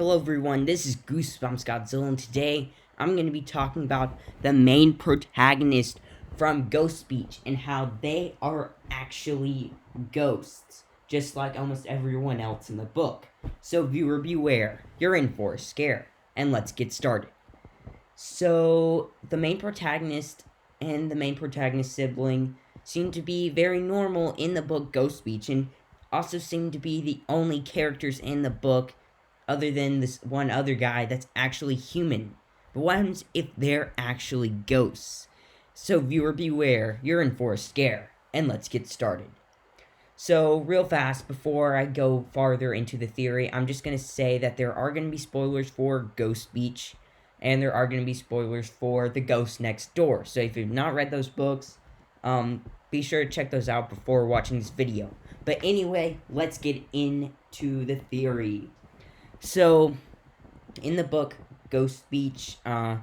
Hello everyone, this is Goosebumps Godzilla, and today I'm going to be talking about the main protagonist from Ghost Beach and how they are actually ghosts, just like almost everyone else in the book. So viewer beware, you're in for a scare, and let's get started. So, the main protagonist and the main protagonist sibling seem to be very normal in the book Ghost Beach, and also seem to be the only characters in the book other than this one other guy that's actually human. But what happens if they're actually ghosts? So viewer beware, you're in for a scare, and let's get started. So real fast, before I go farther into the theory, I'm just going to say that there are going to be spoilers for Ghost Beach, and there are going to be spoilers for The Ghost Next Door. So if you've not read those books, be sure to check those out before watching this video. But anyway, let's get into the theory. So, in the book Ghost Beach, the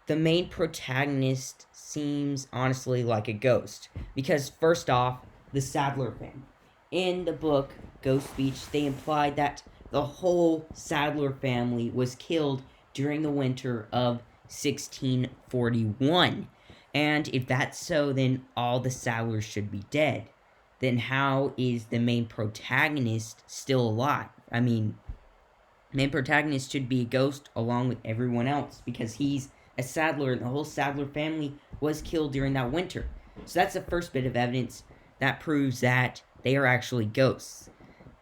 main protagonist seems honestly like a ghost. Because, first off, the Sadler family. In the book Ghost Beach, they implied that the whole Sadler family was killed during the winter of 1641. And if that's so, then all the Sadlers should be dead. Then how is the main protagonist still alive? I mean, main protagonist should be a ghost along with everyone else because he's a Sadler and the whole Sadler family was killed during that winter. So that's the first bit of evidence that proves that they are actually ghosts.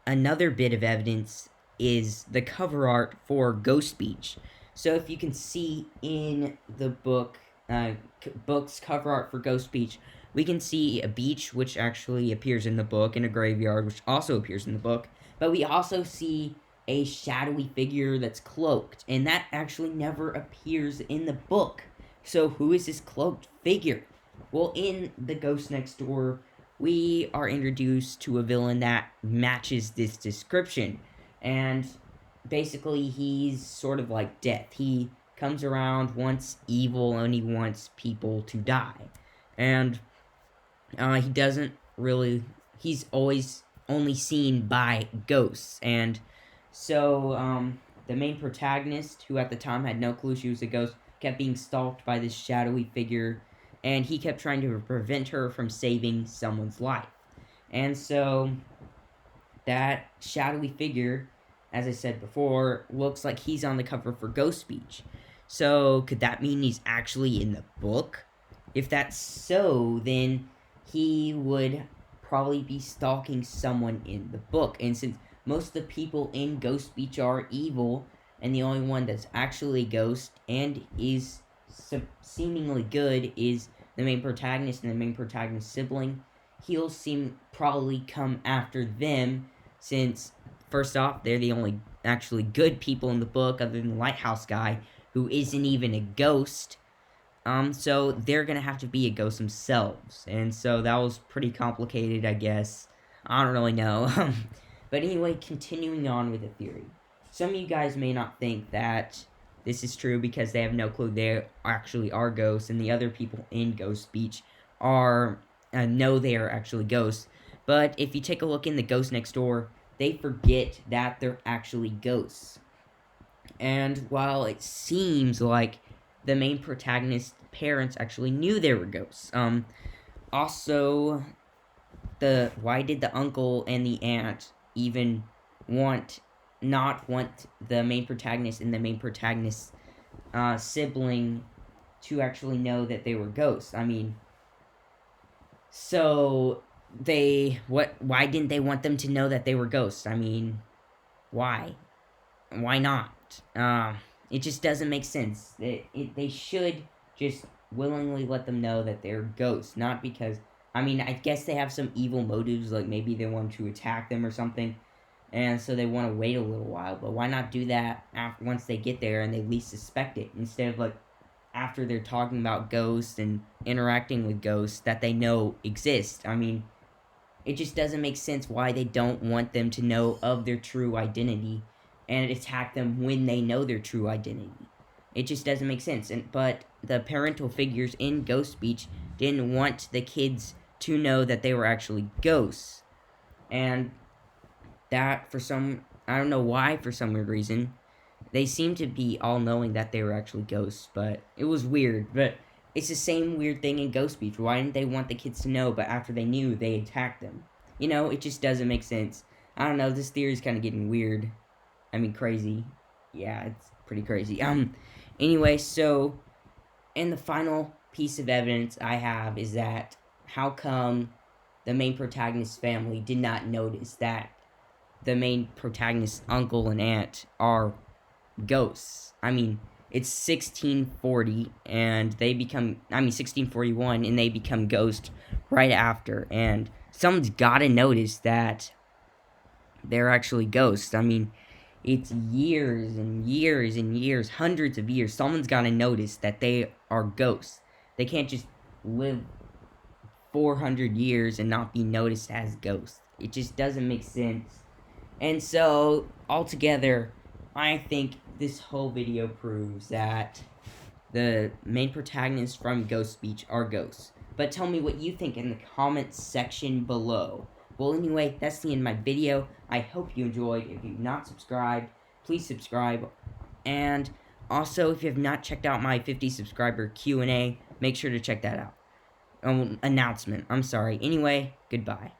Another bit of evidence is the cover art for Ghost Beach. So if you can see in the book's cover art for Ghost Beach, we can see a beach, which actually appears in the book, and a graveyard, which also appears in the book. But we also see a shadowy figure that's cloaked, and that actually never appears in the book. So who is this cloaked figure? Well, in The Ghost Next Door, we are introduced to a villain that matches this description. And basically, he's sort of like death. He comes around, wants evil, and he wants people to die. And he doesn't really... He's always only seen by ghosts. And so, the main protagonist, who at the time had no clue she was a ghost, kept being stalked by this shadowy figure, and he kept trying to prevent her from saving someone's life. And so, that shadowy figure, as I said before, looks like he's on the cover for Ghost Beach. So, could that mean he's actually in the book? If that's so, then he would probably be stalking someone in the book. And since most of the people in Ghost Beach are evil, and the only one that's actually a ghost and is seemingly good is the main protagonist and the main protagonist's sibling, he'll probably come after them, since, first off, they're the only actually good people in the book, other than the lighthouse guy, who isn't even a ghost. So they're gonna have to be a ghost themselves, and so that was pretty complicated, I guess. I don't really know. But anyway, continuing on with the theory. Some of you guys may not think that this is true because they have no clue they actually are ghosts, and the other people in Ghost Beach know they are actually ghosts. But if you take a look in The Ghost Next Door, they forget that they're actually ghosts. And while it seems like the main protagonist's parents actually knew they were ghosts, also, why did the uncle and the aunt even not want the main protagonist and the main protagonist's sibling to actually know that they were ghosts? I mean, so why didn't they want them to know that they were ghosts? I mean, why not? It just doesn't make sense. They should just willingly let them know that they're ghosts, not because, I mean, I guess they have some evil motives, like maybe they want to attack them or something, and so they want to wait a little while. But why not do that once they get there and they least suspect it, instead of like after they're talking about ghosts and interacting with ghosts that they know exist? I mean, it just doesn't make sense why they don't want them to know of their true identity and attack them when they know their true identity. It just doesn't make sense. But the parental figures in Ghost Beach didn't want the kids to know that they were actually ghosts. And that, I don't know why, for some weird reason, they seem to be all knowing that they were actually ghosts, but it was weird. But it's the same weird thing in Ghost Beach. Why didn't they want the kids to know, but after they knew, they attacked them? You know, it just doesn't make sense. I don't know, this theory is kind of getting weird. I mean, crazy. Yeah, it's pretty crazy. Anyway, so, and the final piece of evidence I have is that how come the main protagonist's family did not notice that the main protagonist's uncle and aunt are ghosts? I mean, it's 1640 and they become, 1641 and they become ghosts right after. And someone's gotta notice that they're actually ghosts. I mean, it's years and years and years, hundreds of years. Someone's gotta notice that they are ghosts. They can't just live 400 years and not be noticed as ghosts. It just doesn't make sense. And so, altogether, I think this whole video proves that the main protagonists from Ghost Beach are ghosts. But tell me what you think in the comments section below. Well, anyway, that's the end of my video. I hope you enjoyed. If you've not subscribed, please subscribe. And also, if you have not checked out my 50 subscriber Q&A, make sure to check that out. Announcement. I'm sorry. Anyway, goodbye.